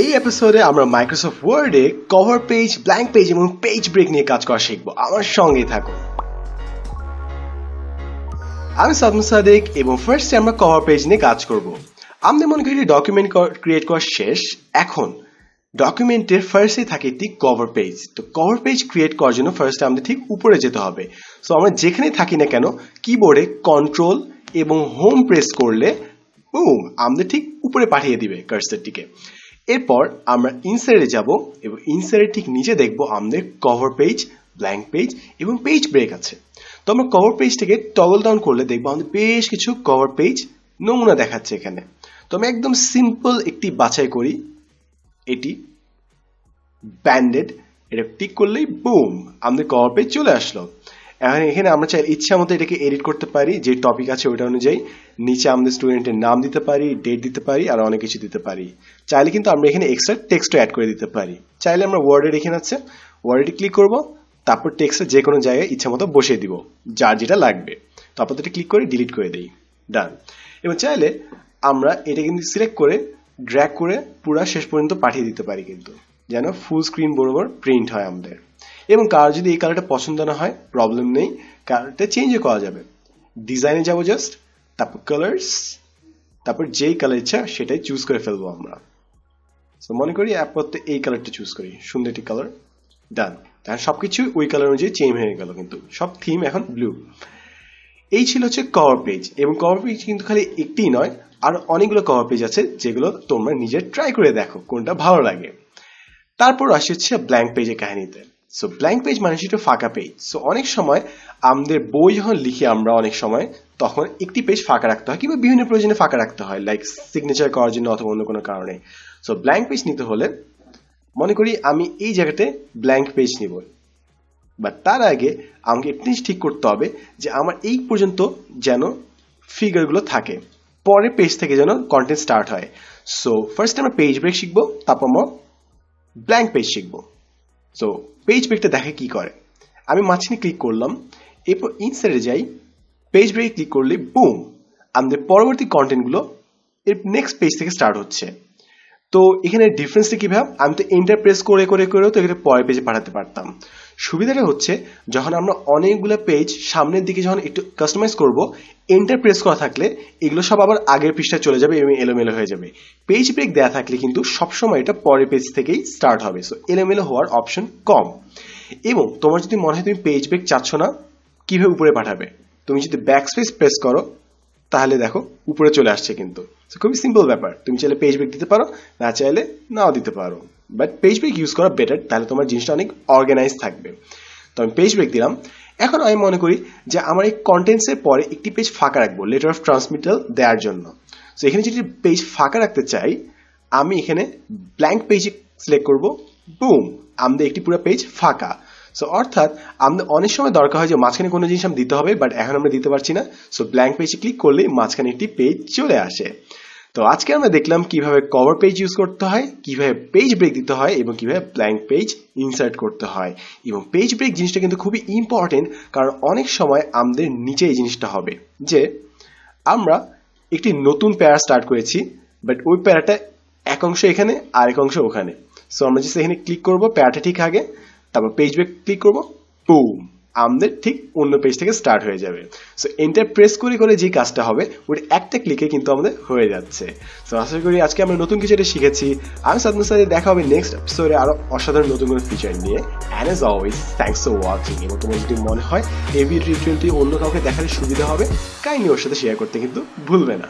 এই এপিসোডে আমরা মাইক্রোসফট ওয়ার্ডে কভার পেজ, ব্ল্যাঙ্ক পেজ এবং পেজ ব্রেক নিয়ে কাজ করা শিখবো। আমার সঙ্গেই থাকো। আমি সাদমু সাদেক এবং ফার্স্টে আমরা কভার পেজ নিয়ে কাজ করব। আমাদের মনে করি ডকুমেন্ট ক্রিয়েট করা শেষ। এখন ডকুমেন্টের ফার্স্টে থাকে একটি কভার পেজ। তো কভার পেজ ক্রিয়েট করার জন্য ফার্স্টে আমাদের ঠিক উপরে যেতে হবে। সো আমরা যেখানে থাকি না কেন কিবোর্ডে কন্ট্রোল এবং হোম প্রেস করলে বুম আমাদের ঠিক উপরে পাঠিয়ে দিবে কার্সারটিকে। এরপর আমরা ইনসার্টে যাব এবং ইনসার্টের ঠিক নিচে দেখব আমাদের কভার পেজ, ব্ল্যাঙ্ক পেজ এবং পেজ ব্রেক আছে। তো আমরা কভার পেজটাকে টগল ডাউন করলে দেখবো আমাদের বেশ কিছু কভার পেজ নমুনা দেখাচ্ছে এখানে। তো আমি একদম সিম্পল একটি বাছাই করি, এটি ব্যান্ডেড, এটা টিক করলেই বুম আমাদের কভার পেজ চলে আসলো। এখন এখানে আমরা চাই ইচ্ছা মতো এটাকে এডিট করতে পারি, যে টপিক আছে ওইটা অনুযায়ী। নিচে আমাদের স্টুডেন্টের নাম দিতে পারি, ডেট দিতে পারি, আর অনেক কিছু দিতে পারি। চাইলে কিন্তু আমরা এখানে এক্সট্রা টেক্সটও অ্যাড করে দিতে পারি। চাইলে আমরা ওয়ার্ডে এখানে আছে, ওয়ার্ডে ক্লিক করব, তারপর টেক্সটে যে কোনো জায়গায় ইচ্ছা মতো বসিয়ে দিব যার যেটা লাগবে। তারপর এটা ক্লিক করে ডিলিট করে দিই, ডান। এবং চাইলে আমরা এটা কিন্তু সিলেক্ট করে ড্র্যাগ করে পুরো শেষ পর্যন্ত পাঠিয়ে দিতে পারি, কিন্তু যেন ফুল স্ক্রিন বরাবর প্রিন্ট হয় আমাদের। এবং কার যদি এই কালারটা পছন্দ না হয় প্রবলেম নেই, কালারটা চেঞ্জও করা যাবে। ডিজাইনে যাবো জাস্ট, তারপর কালার্স, তারপর যেই কালার ইচ্ছা সেটাই চুজ করে ফেলবো আমরা। তো মনে করি আপাতত এই কালারটা চুজ করি, সুন্দর একটি কালার, ডান। তাহলে সবকিছু ওই কালার অনুযায়ী চেঞ্জ হয়ে গেল, কিন্তু সব থিম এখন ব্লু। এই ছিল হচ্ছে কভার পেজ। এবং কভার পেজ কিন্তু খালি একটি নয়, আর অনেকগুলো কভার পেজ আছে যেগুলো তোমরা নিজে ট্রাই করে দেখো কোনটা ভালো লাগে। তারপর আসি হচ্ছে ব্ল্যাঙ্ক পেজের কাহিনীতে। সো ব্ল্যাঙ্ক পেজ মানে সেটা ফাঁকা পেজ। সো অনেক সময় আমাদের বই যখন লিখি আমরা অনেক সময় তখন একটি পেজ ফাঁকা রাখতে হয়, কিংবা বিভিন্ন প্রয়োজনে ফাঁকা রাখতে হয়, লাইক সিগনেচার করার জন্য অথবা অন্য কোনো কারণে। সো ব্ল্যাঙ্ক পেজ নিতে হলে মনে করি আমি এই জায়গাতে ব্ল্যাঙ্ক পেজ নিব, বাট তার আগে আমাকে একটি জিনিস ঠিক করতে হবে যে আমার এই পর্যন্ত যেন ফিগারগুলো থাকে, পরের পেজ থেকে যেন কন্টেন্ট স্টার্ট হয়। সো ফার্স্ট আমরা পেজ ব্রেক শিখবো, তারপর আমরা ব্ল্যাঙ্ক পেজ শিখবো। সো পেজ ব্রেকটা দেখে কি করে, আমি মাঝখানে ক্লিক করলাম, এরপর ইনসার্টে যাই, পেজ ব্রেক ক্লিক করলে বুম আমাদের পরবর্তী কন্টেন্টগুলো এর নেক্সট পেজ থেকে স্টার্ট হচ্ছে। তো এখানে ডিফারেন্সটা কি ভাব, আমি তো এন্টার প্রেস করে করে করেও তো এখানে পরের পেজে পাঠাতে পারতাম। সুবিধাটা হচ্ছে যখন আমরা অনেকগুলো পেজ সামনের দিকে যখন একটু কাস্টমাইজ করব, এন্টার প্রেস করা থাকলে এগুলো সব আবার আগের পৃষ্ঠায় চলে যাবে এবং এলোমেলো হয়ে যাবে। পেজ ব্রেক দেওয়া থাকলে কিন্তু সবসময় এটা পরের পেজ থেকেই স্টার্ট হবে। সো এলোমেলো হওয়ার অপশন কম। এবং তোমার যদি মনে হয় তুমি পেজ ব্রেক চাচ্ছ না, কিভাবে উপরে পাঠাবে, তুমি যদি ব্যাকস্পেস প্রেস করো তাহলে দেখো উপরে চলে আসছে। কিন্তু খুবই সিম্পল ব্যাপার, তুমি চাইলে পেজ ব্রেক দিতে পারো, না চাইলে নাও দিতে পারো, বাট পেজ ব্রেক ইউজ করা বেটার, তাহলে তোমার জিনিসটা অনেক অর্গানাইজ থাকবে। তো আমি পেজ ব্রেক দিলাম। এখন আমি মনে করি যে আমার এই কন্টেন্টসের পরে একটি পেজ ফাঁকা রাখবো লেটার অফ ট্রান্সমিটাল দেওয়ার জন্য। তো এখানে যদি পেজ ফাঁকা রাখতে চাই, আমি এখানে ব্ল্যাঙ্ক পেজে সিলেক্ট করবো, বুম আমাদের একটি পুরো পেজ ফাঁকা। সো অর্থাৎ আমাদের অনেক সময় দরকার হয় যে মাঝখানে কোনো জিনিস আমি দিতে হবে, বাট এখন আমরা দিতে পারছি না। সো ব্ল্যাঙ্ক পেজে ক্লিক করলে মাঝখানে একটি পেজ চলে আসে। তো আজকে আমরা দেখলাম কিভাবে কভার পেজ ইউজ করতে হয়, কিভাবে পেজ ব্রেক দিতে হয়, এবং কিভাবে ব্ল্যাঙ্ক পেজ ইনসার্ট করতে হয়। এবং পেজ ব্রেক জিনিসটা কিন্তু খুবই ইম্পর্টেন্ট, কারণ অনেক সময় আমাদের নিচে এই জিনিসটা হবে যে আমরা একটি নতুন প্যারা স্টার্ট করেছি, বাট ওই প্যারাটা এক অংশ এখানে আর এক অংশ ওখানে। সো আমরা জাস্ট এখানে ক্লিক করবো প্যারাটা ঠিক আগে, তারপর পেজ ব্রেক ক্লিক করবো, বুম আমাদের ঠিক অন্য পেজ থেকে স্টার্ট হয়ে যাবে। সো এন্টার প্রেস করে করে যে কাজটা হবে ওটা একটা ক্লিকে কিন্তু আমাদের হয়ে যাচ্ছে। সো আশা করি আজকে আমরা নতুন কিছু একটা শিখেছি। আমি সাদমুর সাথে দেখা হবে নেক্সট এপিসোডে আরো অসাধারণ নতুন কোনো ফিচার নিয়ে। And age always thanks for watching. এবং তোমার যদি মনে হয় এই ভিডিওটি অন্য কাউকে দেখার সুবিধা হবে, কাইন্ডলি ওর সাথে শেয়ার করতে কিন্তু ভুলবে না।